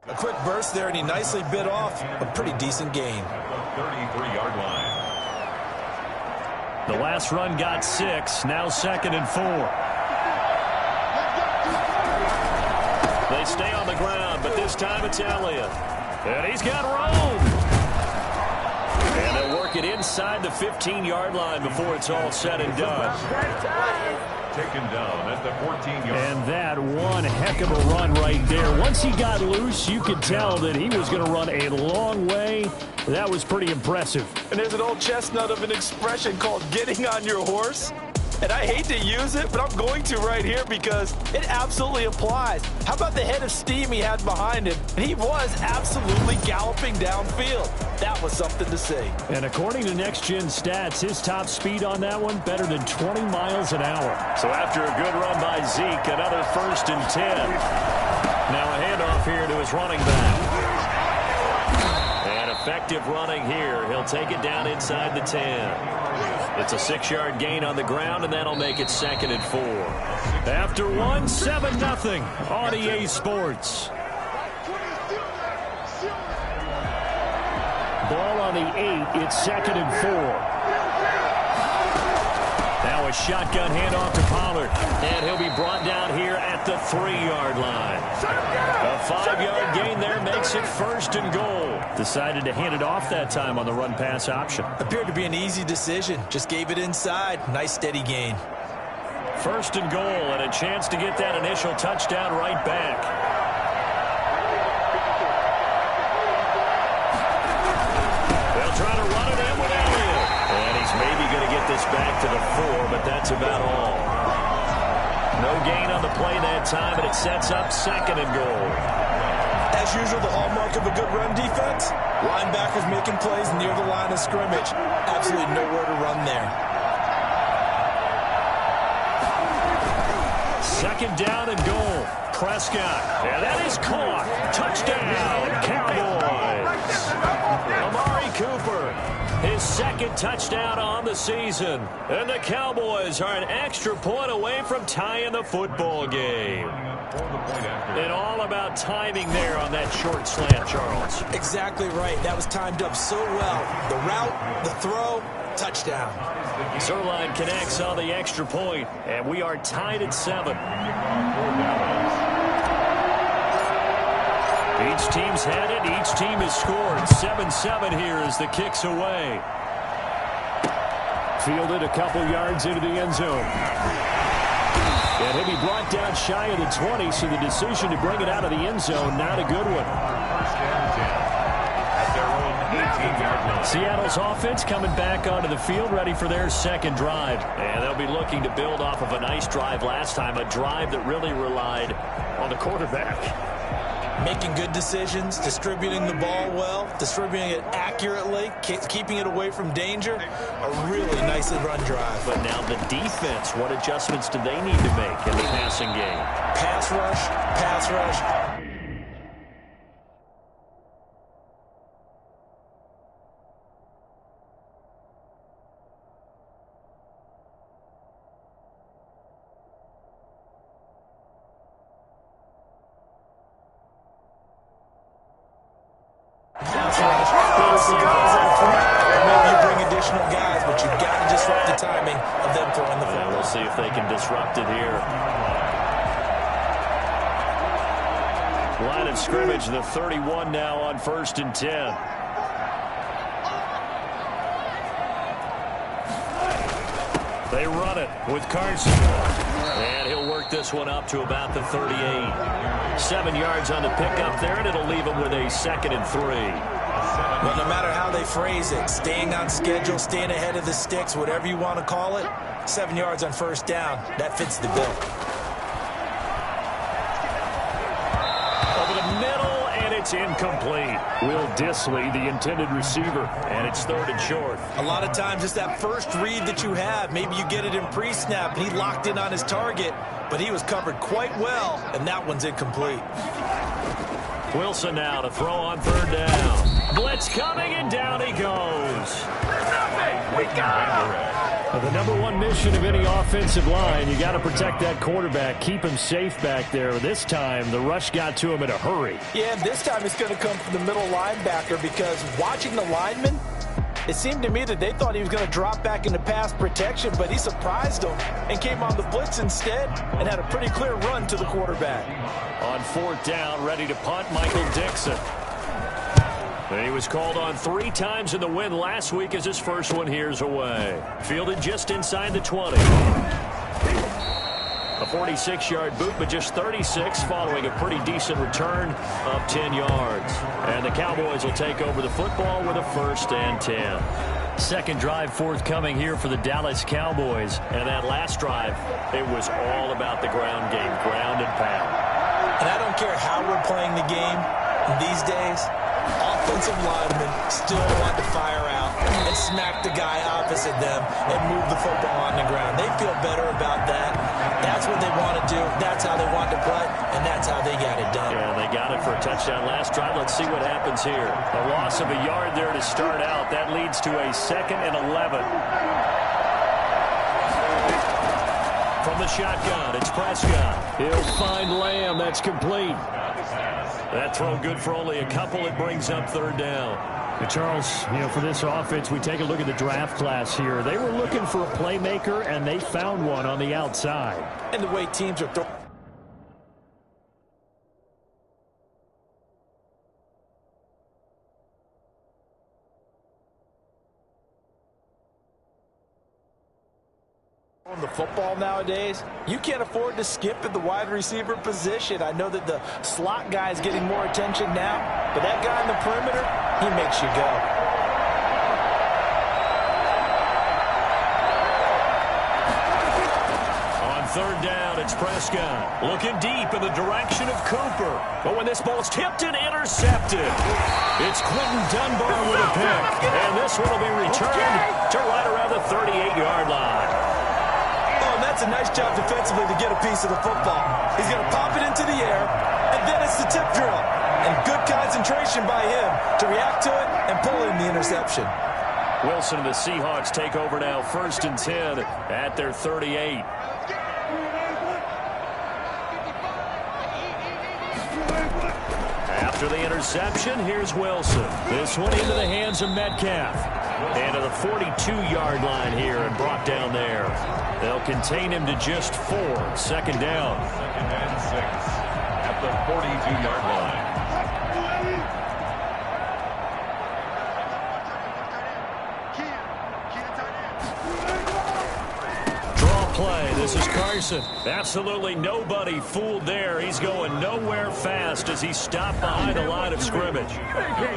A quick burst there, and he nicely bit off a pretty decent gain. The 33-yard line. The last run got 6, now 2nd and 4. They stay on the ground, but this time it's Elliott. And he's got room. And they'll work it inside the 15-yard line before it's all said and done. Taken down at the 14-yard. And that one heck of a run right there. Once he got loose, you could tell that he was going to run a long way. That was pretty impressive. And there's an old chestnut of an expression called getting on your horse. And I hate to use it, but I'm going to right here because it absolutely applies. How about the head of steam he had behind him? And he was absolutely galloping downfield. That was something to see. And according to Next Gen Stats, his top speed on that one better than 20 miles an hour. So after a good run by Zeke, another 1st and 10. Now a handoff here to his running back. And effective running here. He'll take it down inside the 10. It's a 6-yard gain on the ground, and that'll make it 2nd and 4. After one, 7-0 on EA Sports. Ball on the 8. It's 2nd and 4. Now a shotgun handoff to Pollard, and he'll be brought down here at the 3-yard line. A 5-yard gain there makes it 1st and goal. Decided to hand it off that time on the run-pass option. Appeared to be an easy decision. Just gave it inside. Nice steady gain. 1st and goal, and a chance to get that initial touchdown right back. They'll try to run it in with Elliott. And he's maybe going to get this back to the 4, but that's about all. No gain on the play that time, and it sets up 2nd and goal. As usual, the hallmark of a good run defense, linebackers making plays near the line of scrimmage. Absolutely nowhere to run there. 2nd down and goal. Prescott. And that is caught. Touchdown, Cowboys. Amari Cooper, his 2nd touchdown on the season. And the Cowboys are an extra point away from tying the football game. And all about timing there on that short slant, Charles. Exactly right. That was timed up so well. The route, the throw, touchdown. Zerline connects on the extra point, and we are tied at 7. Each team's had it. Each team has scored. 7-7 here as the kick's away. Fielded a couple yards into the end zone. And he'll be brought down shy of the 20, so the decision to bring it out of the end zone, not a good one. Seattle's offense coming back onto the field, ready for their 2nd drive. And they'll be looking to build off of a nice drive last time, a drive that really relied on the quarterback. Making good decisions, distributing the ball well, distributing it accurately, keeping it away from danger. A really nicely run drive. But now the defense, what adjustments do they need to make in the passing game? Pass rush, pass rush. Maybe you bring additional guys, but you've got to disrupt the timing of them throwing the football. We'll see if they can disrupt it here. Line of scrimmage, the 31 now on 1st and 10. They run it with Carson. And he'll work this one up to about the 38. 7 yards on the pickup there, and it'll leave him with a 2nd and 3. Well, no matter how they phrase it, staying on schedule, staying ahead of the sticks, whatever you want to call it, 7 yards on 1st down, that fits the bill. Over the middle, and it's incomplete. Will Dissly, the intended receiver, and it's 3rd and short. A lot of times it's that first read that you have. Maybe you get it in pre-snap, and he locked in on his target, but he was covered quite well, and that one's incomplete. Wilson now to throw on 3rd down. Blitz coming, and down he goes. We got him. The number one mission of any offensive line, you got to protect that quarterback, keep him safe back there. This time, the rush got to him in a hurry. Yeah, this time it's going to come from the middle linebacker because watching the lineman, it seemed to me that they thought he was going to drop back into pass protection, but he surprised them and came on the blitz instead and had a pretty clear run to the quarterback. On 4th down, ready to punt, Michael Dixon. He was called on 3 times in the win last week as his first one here's away. Fielded just inside the 20. A 46-yard boot, but just 36 following a pretty decent return of 10 yards. And the Cowboys will take over the football with a 1st and 10. Second drive forthcoming here for the Dallas Cowboys. And that last drive, it was all about the ground game, ground and pound. And I don't care how we're playing the game these days, offensive linemen still want to fire out and smack the guy opposite them and move the football on the ground. They feel better about that. That's what they want to do. That's how they want to play, and that's how they got it done. Yeah, they got it for a touchdown last drive. Let's see what happens here. A loss of a yard there to start out. That leads to a 2nd and 11. From the shotgun, it's Prescott. He'll find Lamb. That's complete. That throw good for only a couple. It brings up 3rd down. And Charles, for this offense, we take a look at the draft class here. They were looking for a playmaker, and they found one on the outside. And the way teams are throwing. On the football nowadays, you can't afford to skip at the wide receiver position. I know that the slot guy is getting more attention now, but that guy in the perimeter, he makes you go. On 3rd down, it's Prescott. Looking deep in the direction of Cooper. But when this ball's tipped and intercepted, it's Quentin Dunbar with a pick. And this one will be returned to right around the 38-yard line. That's a nice job defensively to get a piece of the football. He's going to pop it into the air, and then it's the tip drill. And good concentration by him to react to it and pull in the interception. Wilson and the Seahawks take over now, 1st and 10 at their 38. After the interception, here's Wilson. This one into the hands of Metcalf. And to the 42-yard line here and brought down there. They'll contain him to just 4. 2nd down. 2nd and 6 at the 42-yard line. Draw play. This is Carson. Absolutely nobody fooled there. He's going nowhere fast as he stopped behind the line of scrimmage.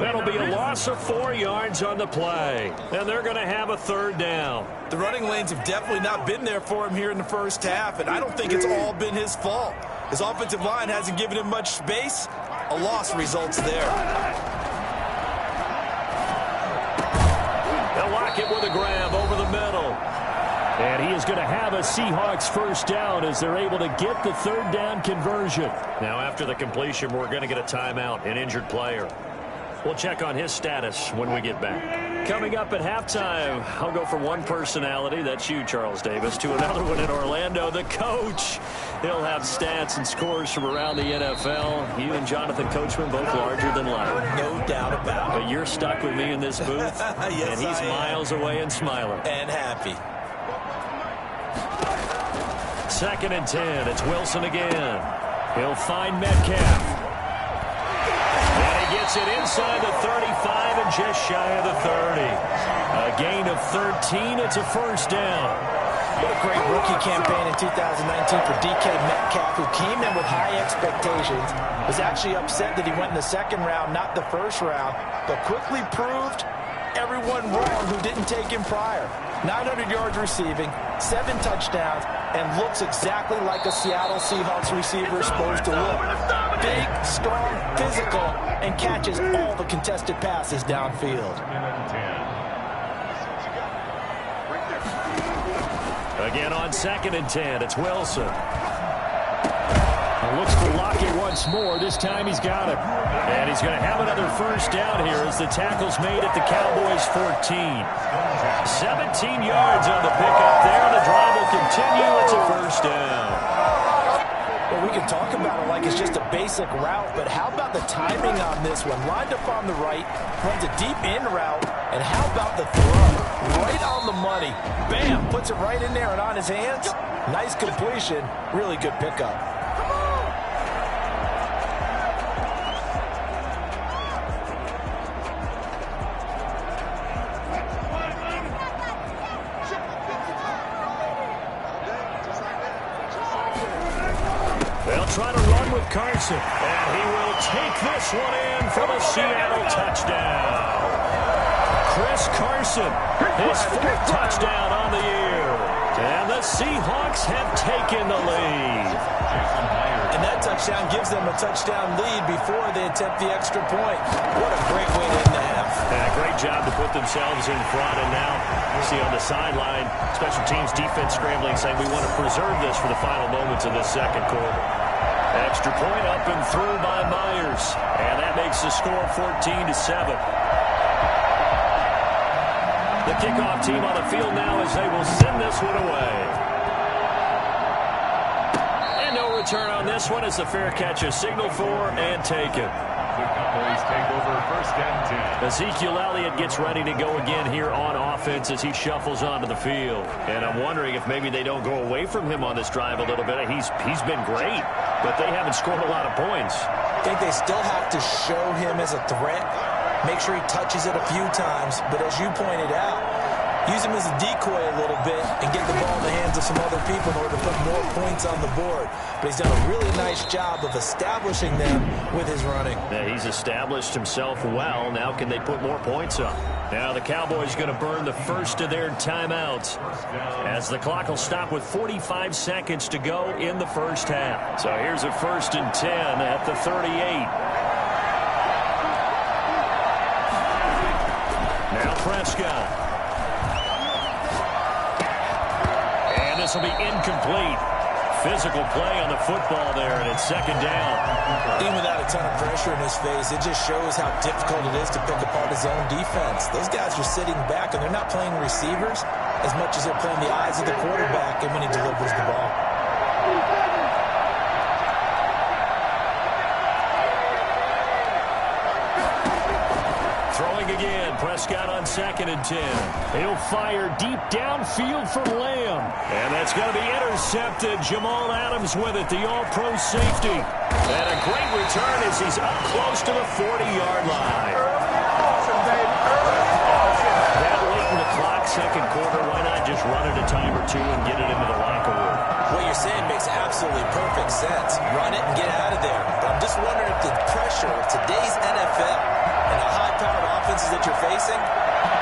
That'll be a loss of 4 yards on the play. And they're going to have a 3rd down. The running lanes have definitely not been there for him here in the first half, and I don't think it's all been his fault. His offensive line hasn't given him much space. A loss results there. They'll lock it with a grab over the middle. And he is going to have a Seahawks 1st down as they're able to get the 3rd down conversion. Now, after the completion, we're going to get a timeout, an injured player. We'll check on his status when we get back. Coming up at halftime, I'll go from one personality, that's you, Charles Davis, to another one in Orlando, the coach. He'll have stats and scores from around the NFL. You and Jonathan Coachman both larger than life. No doubt about it. But you're stuck with me in this booth, yes, and he's miles away and smiling. And happy. 2nd and 10. It's Wilson again. He'll find Metcalf. And he gets it inside the 35 and just shy of the 30. A gain of 13. It's a 1st down. What a great rookie campaign in 2019 for DK Metcalf, who came in with high expectations, was actually upset that he went in the 2nd round, not the 1st round, but quickly proved everyone wrong who didn't take him prior. 900 yards receiving, 7 touchdowns, and looks exactly like a Seattle Seahawks receiver is supposed to look. Big, strong, physical, and catches all the contested passes downfield. Again on 2nd and 10, it's Wilson. Looks for Lockett once more. This time he's got it. And he's going to have another first down here as the tackle's made at the Cowboys' 14. 17 yards on the pickup there. The drive will continue. It's a first down. Well, we can talk about it like it's just a basic route, but how about the timing on this one? Lined up on the right, runs a deep in route, and how about the throw? Right on the money. Bam! Puts it right in there and on his hands. Nice completion. Really good pickup. They'll try to run with Carson, and he will take this one in for the Seattle touchdown. Chris Carson, his 4th touchdown on the year. And the Seahawks have taken the lead. And that touchdown gives them a touchdown lead before they attempt the extra point. What a great way to end the half. Yeah, great job to put themselves in front. And now you see on the sideline, special teams defense scrambling, saying we want to preserve this for the final moments of this second quarter. Extra point up and through by Myers. And that makes the score 14-7. The kickoff team on the field now as they will send this one away. And no return on this one as the fair catch is signaled for and taken. The Cowboys take over 1st and 10. Ezekiel Elliott gets ready to go again here on offense as he shuffles onto the field. And I'm wondering if maybe they don't go away from him on this drive a little bit. He's been great, but they haven't scored a lot of points. I think they still have to show him as a threat. Make sure he touches it a few times. But as you pointed out, use him as a decoy a little bit and get the ball in the hands of some other people in order to put more points on the board. But he's done a really nice job of establishing them with his running. Yeah, he's established himself well. Now can they put more points up? Now the Cowboys going to burn the first of their timeouts as the clock will stop with 45 seconds to go in the first half. So here's a 1st and 10 at the 38. Now Prescott. And this will be incomplete. Physical play on the football there, and it's 2nd down. Even without a ton of pressure in his face, it just shows how difficult it is to pick apart his own defense. Those guys are sitting back, and they're not playing receivers as much as they're playing the eyes of the quarterback and when he delivers the ball. Throwing again, Prescott on 2nd and 10. He'll fire deep downfield from Lamb. And that's going to be intercepted. Jamal Adams with it, the all-pro safety. And a great return as he's up close to the 40-yard line. That late in the clock, 2nd quarter, why not just run it a time or two and get it into the locker room? What you're saying makes absolutely perfect sense. Run it and get out of there. But I'm just wondering if the pressure of today's NFL and the high-powered offenses that you're facing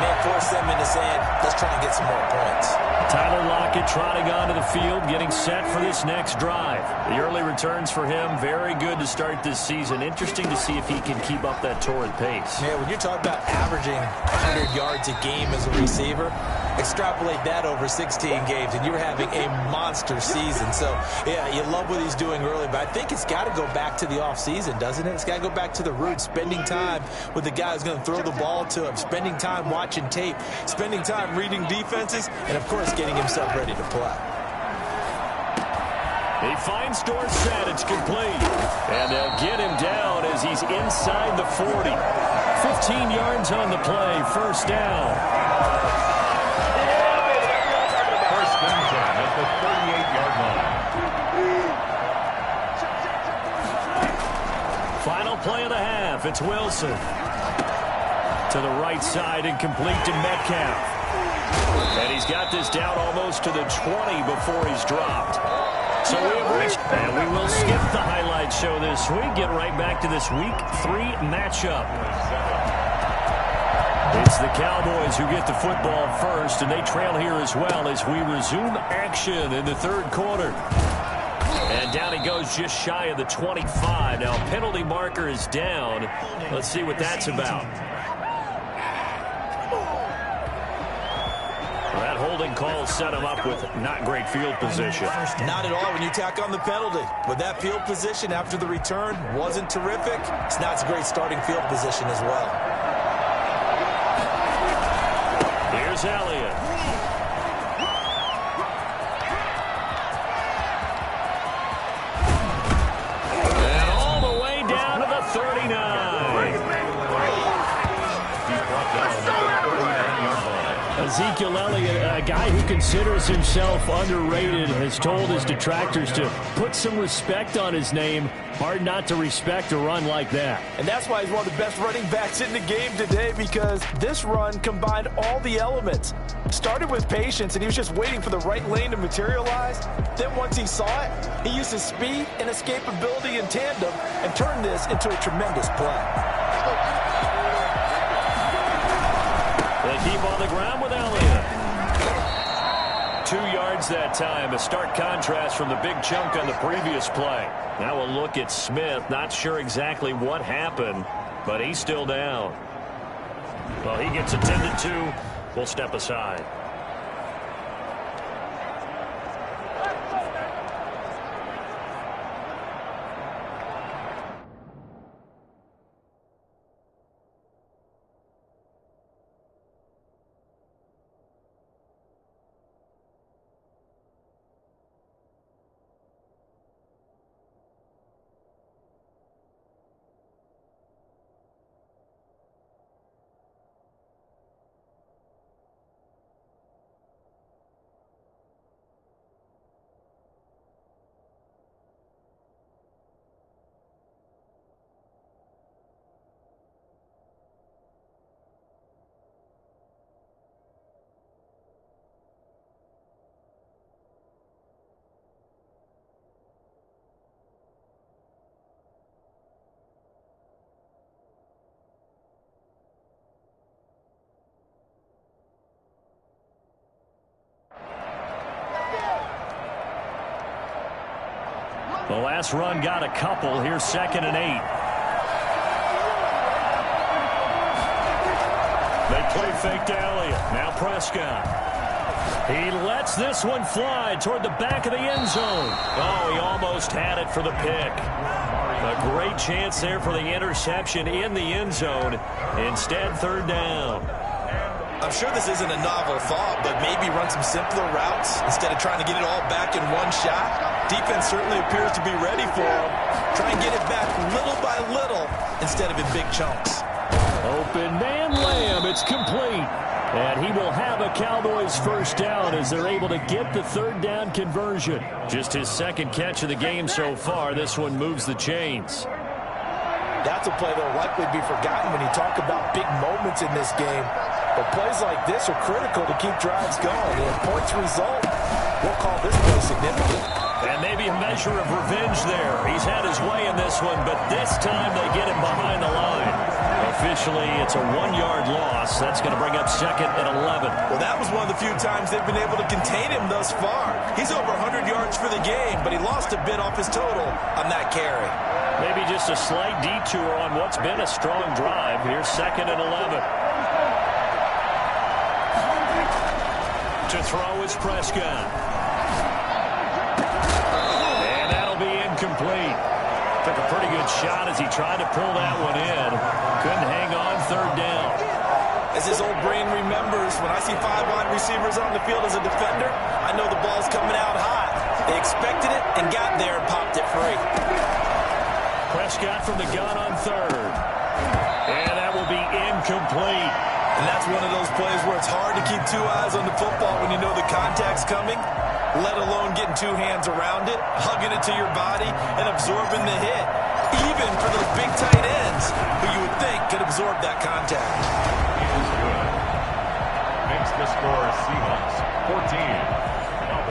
may force them into saying, let's try and get some more points. Tyler Lockett trotting onto the field, getting set for this next drive. The early returns for him, very good to start this season. Interesting to see if he can keep up that torrid pace. Yeah, when you're talking about averaging 100 yards a game as a receiver, extrapolate that over 16 games, and you're having a monster season. So, yeah, you love what he's doing early, but I think it's got to go back to the offseason, doesn't it? It's got to go back to the roots, spending time with the guy who's going to throw the ball to him, spending time watching tape, spending time reading defenses, and, of course, getting himself ready to play. He finds Dorsett. It's complete. And they'll get him down as he's inside the 40. 15 yards on the play. 1st down. 1st and 10 at the 38-yard line. Final play of the half. It's Wilson. To the right side and complete to Metcalf. And he's got this down almost to the 20 before he's dropped. So we have reached, and we will skip the highlight show this week. Get right back to this Week 3 matchup. It's the Cowboys who get the football first, and they trail here as well as we resume action in the 3rd quarter. And down he goes just shy of the 25. Now, penalty marker is down. Let's see what that's about. That holding call set him up with not great field position. Not at all when you tack on the penalty. But that field position after the return wasn't terrific. It's not a great starting field position as well. Here's Elliott. And all the way down to the 39. Ezekiel Elliott, a guy who considers himself underrated, has told his detractors to put some respect on his name. Hard not to respect a run like that. And that's why he's one of the best running backs in the game today, because this run combined all the elements. Started with patience, and he was just waiting for the right lane to materialize. Then once he saw it, he used his speed and escapability in tandem and turned this into a tremendous play. They keep on the ground with Elliott. 2 yards that time, a stark contrast from the big chunk on the previous play. Now we'll look at Smith. Not sure exactly what happened, but he's still down. Well, he gets attended to. We'll step aside. The last run got a couple. Here's 2nd and 8. They play fake to Elliott. Now Prescott. He lets this one fly toward the back of the end zone. Oh, he almost had it for the pick. A great chance there for the interception in the end zone. Instead, 3rd down. I'm sure this isn't a novel thought, but maybe run some simpler routes instead of trying to get it all back in one shot. Defense certainly appears to be ready for him. Try and get it back little by little instead of in big chunks. Open man Lamb. It's complete. And he will have a Cowboys first down as they're able to get the 3rd down conversion. Just his 2nd catch of the game so far. This one moves the chains. That's a play that will likely be forgotten when you talk about big moments in this game. But plays like this are critical to keep drives going. And points result, we'll call this play significant. And maybe a measure of revenge there. He's had his way in this one, but this time they get him behind the line. Officially, it's a 1-yard loss. That's going to bring up 2nd and 11. Well, that was one of the few times they've been able to contain him thus far. He's over 100 yards for the game, but he lost a bit off his total on that carry. Maybe just a slight detour on what's been a strong drive. Here's 2nd and 11. To throw is Prescott. And that'll be incomplete. Took a pretty good shot as he tried to pull that one in. Couldn't hang on 3rd down. As his old brain remembers, when I see 5 wide receivers on the field as a defender, I know the ball's coming out hot. They expected it and got there and popped it free. Prescott from the gun on 3rd. And that will be incomplete. And that's one of those plays where it's hard to keep 2 eyes on the football when you know the contact's coming, let alone getting 2 hands around it, hugging it to your body, and absorbing the hit. Even for those big tight ends who you would think could absorb that contact. Makes the score Seahawks 14.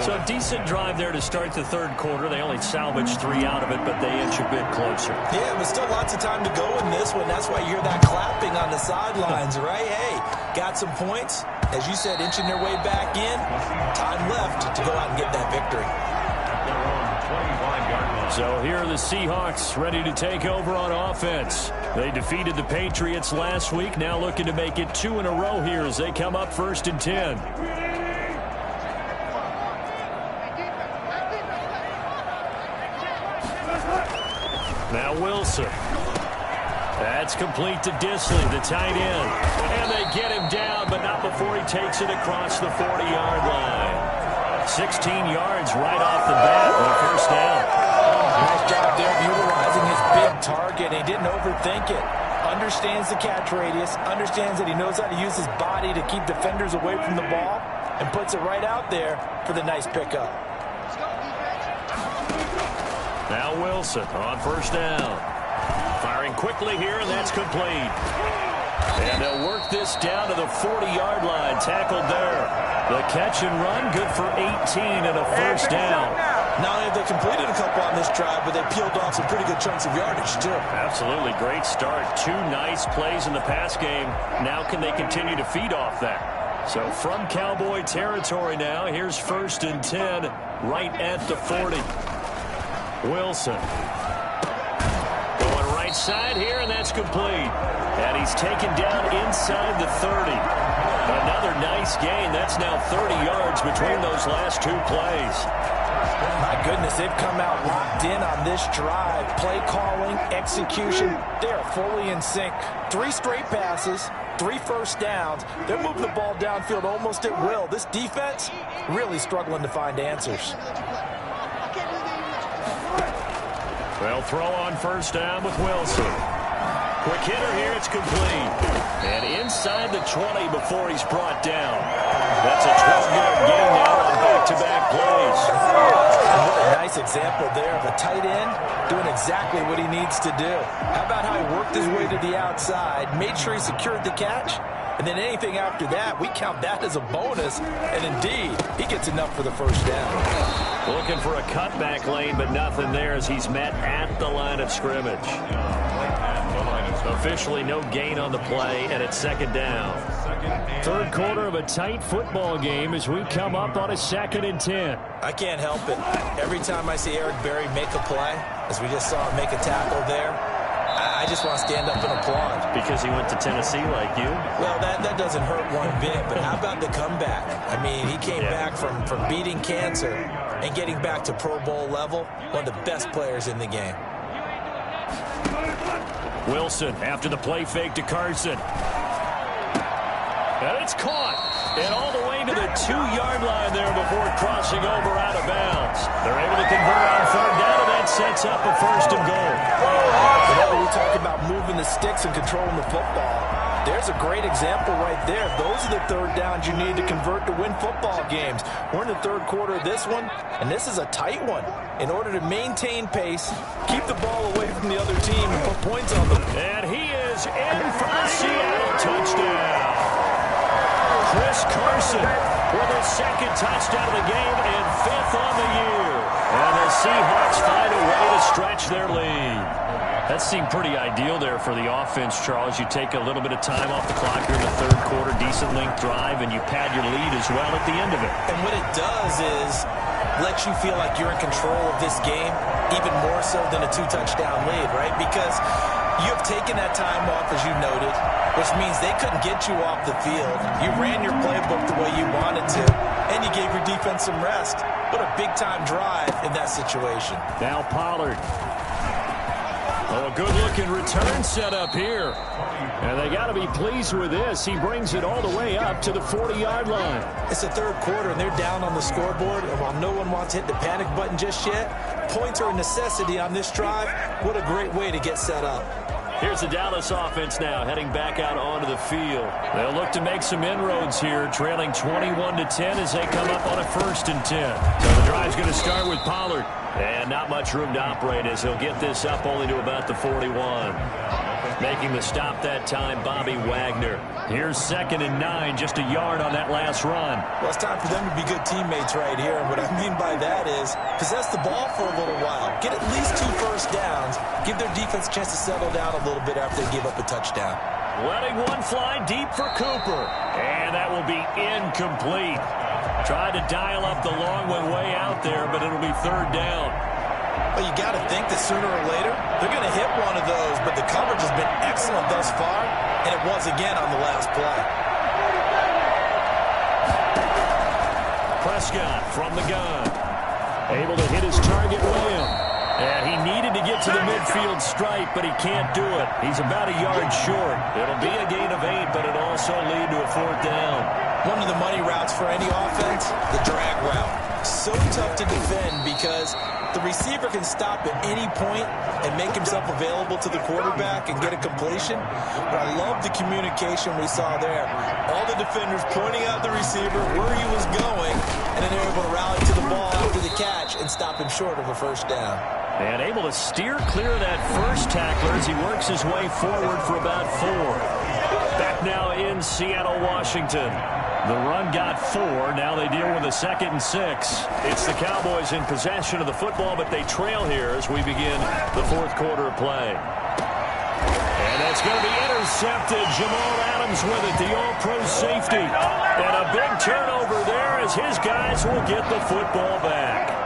So a decent drive there to start the 3rd quarter. They only salvaged 3 out of it, but they inch a bit closer. Yeah, but still lots of time to go in this one. That's why you hear that clapping on the sidelines, right? Hey, got some points. As you said, inching their way back in. Time left to go out and get that victory. So here are the Seahawks ready to take over on offense. They defeated the Patriots last week. Now looking to make it 2 in a row here as they come up 1st and 10. Wilson. That's complete to Disley, the tight end. And they get him down, but not before he takes it across the 40-yard line. 16 yards right off the bat on a first down. Nice job there of utilizing his big target. He didn't overthink it. Understands the catch radius, understands that he knows how to use his body to keep defenders away from the ball, and puts it right out there for the nice pickup. Now Wilson on first down. Firing quickly here, and that's complete. And they'll work this down to the 40-yard line. Tackled there. The catch and run, good for 18 and a first down. Not only have they completed a couple on this drive, but they peeled off some pretty good chunks of yardage, too. Absolutely. Great start. 2 nice plays in the pass game. Now can they continue to feed off that? So from Cowboy territory now, here's 1st and 10 right at the 40. Wilson. Going right side here, and that's complete. And he's taken down inside the 30. Another nice gain. That's now 30 yards between those last 2 plays. My goodness, they've come out locked in on this drive. Play calling, execution, they are fully in sync. 3 straight passes, 3 first downs. They're moving the ball downfield almost at will. This defense really struggling to find answers. They'll throw on first down with Wilson. Quick hitter here, it's complete. And inside the 20 before he's brought down. That's a 12-yard gain now on back-to-back plays. And what a nice example there of a tight end doing exactly what he needs to do. How about how he worked his way to the outside, made sure he secured the catch, and then anything after that, we count that as a bonus. And indeed, he gets enough for the first down. Looking for a cutback lane, but nothing there as he's met at the line of scrimmage. Officially no gain on the play, and it's 2nd down. 3rd quarter of a tight football game as we come up on a 2nd and 10. I can't help it. Every time I see Eric Berry make a play, as we just saw him make a tackle there, I just want to stand up and applaud. Because he went to Tennessee like you? Well, that doesn't hurt one bit, but how about the comeback? I mean, he came back from beating cancer and getting back to Pro Bowl level, one of the best players in the game. Wilson after the play fake to Carson. And it's caught. And all the way to the 2-yard line there before crossing over out of bounds. They're able to convert on 3rd down, and that sets up a 1st and goal. Whenever we talk about moving the sticks and controlling the football, there's a great example right there. Those are the 3rd downs you need to convert to win football games. We're in the 3rd quarter of this one, and this is a tight one. In order to maintain pace, keep the ball away from the other team, and put points on them. And he is in for the Seattle touchdown. Chris Carson with his 2nd touchdown of the game and 5th on the year. And the Seahawks find a way to stretch their lead. That seemed pretty ideal there for the offense, Charles. You take a little bit of time off the clock here in the 3rd quarter, decent length drive, and you pad your lead as well at the end of it. And what it does is let you feel like you're in control of this game, even more so than a 2-touchdown lead, right? Because you have taken that time off, as you noted, which means they couldn't get you off the field. You ran your playbook the way you wanted to, and you gave your defense some rest. What a big-time drive in that situation. Now Pollard. Oh, a good-looking return set up here. And they got to be pleased with this. He brings it all the way up to the 40-yard line. It's the 3rd quarter, and they're down on the scoreboard. And while no one wants to hit the panic button just yet, points are a necessity on this drive. What a great way to get set up. Here's the Dallas offense now heading back out onto the field. They'll look to make some inroads here, trailing 21-10 as they come up on a 1st and 10. So the drive's going to start with Pollard. And not much room to operate as he'll get this up only to about the 41. Making the stop that time, Bobby Wagner. Here's 2nd and 9, just a yard on that last run. Well, it's time for them to be good teammates right here. And what I mean by that is possess the ball for a little while. Get at least 2 first downs. Give their defense a chance to settle down a little bit after they give up a touchdown. Letting one fly deep for Cooper. And that will be incomplete. Tried to dial up the long one way out there, but it'll be 3rd down. Well, you got to think that sooner or later they're going to hit one of those, but the coverage has been excellent thus far, and it was again on the last play. Prescott from the gun. Able to hit his target, William. And he needed to get to the midfield stripe, but he can't do it. He's about a yard short. It'll be a gain of 8, but it'll also lead to a 4th down. One of the money routes for any offense, the drag route. So tough to defend because the receiver can stop at any point and make himself available to the quarterback and get a completion. But I love the communication we saw there. All the defenders pointing out the receiver where he was going, and then they're able to rally to the ball after the catch and stop him short of a 1st down. And able to steer clear of that first tackler as he works his way forward for about 4. Back now in Seattle, Washington. The run got 4. Now they deal with a 2nd and 6. It's the Cowboys in possession of the football, but they trail here as we begin the 4th quarter of play. And that's going to be intercepted. Jamal Adams with it, the all-pro safety. And a big turnover there as his guys will get the football back.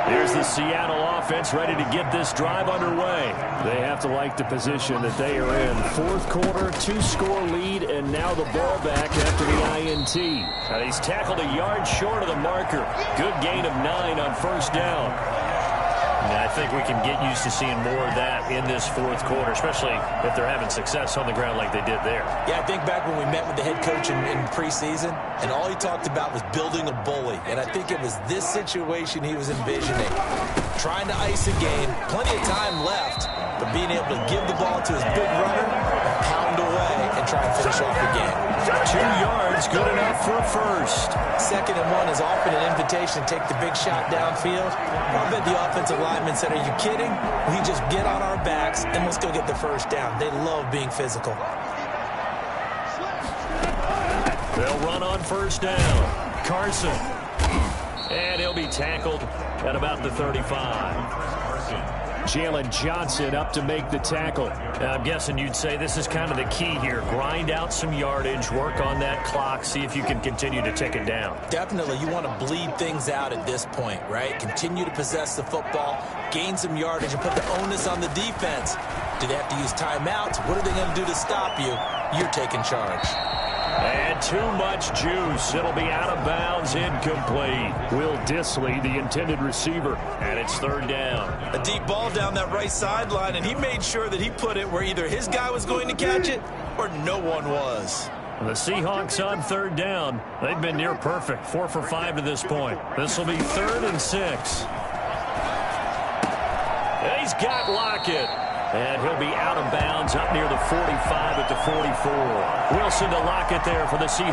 Here's the Seattle offense ready to get this drive underway. They have to like the position that they are in. 4th quarter, 2-score lead, and now the ball back after the INT. Now he's tackled a yard short of the marker. Good gain of 9 on 1st down. And I think we can get used to seeing more of that in this 4th quarter, especially if they're having success on the ground like they did there. Yeah, I think back when we met with the head coach in preseason, and all he talked about was building a bully. And I think it was this situation he was envisioning. Trying to ice a game, plenty of time left, but being able to give the ball to his big runner, pound away, and try and finish off the game. 2 yards, good enough for a 1st. 2nd and 1 is often an invitation to take the big shot downfield. I bet the offensive lineman said, "Are you kidding? We just get on our backs and let's go get the 1st down." They love being physical. They'll run on 1st down. Carson. And he'll be tackled at about the 35. Jalen Johnson up to make the tackle. I'm guessing you'd say this is kind of the key here. Grind out some yardage, work on that clock, see if you can continue to tick it down. Definitely, you want to bleed things out at this point, right? Continue to possess the football, gain some yardage, and put the onus on the defense. Do they have to use timeouts? What are they going to do to stop you? You're taking charge. And too much juice. It'll be out of bounds, incomplete. Will Dissly, the intended receiver, and it's 3rd down. A deep ball down that right sideline, and he made sure that he put it where either his guy was going to catch it or no one was. The Seahawks on 3rd down. They've been near perfect, 4 for 5 to this point. This will be 3rd and 6. And he's got Lockett. And he'll be out of bounds up near the 45 at the 44. Wilson to Lockett there for the Seahawks.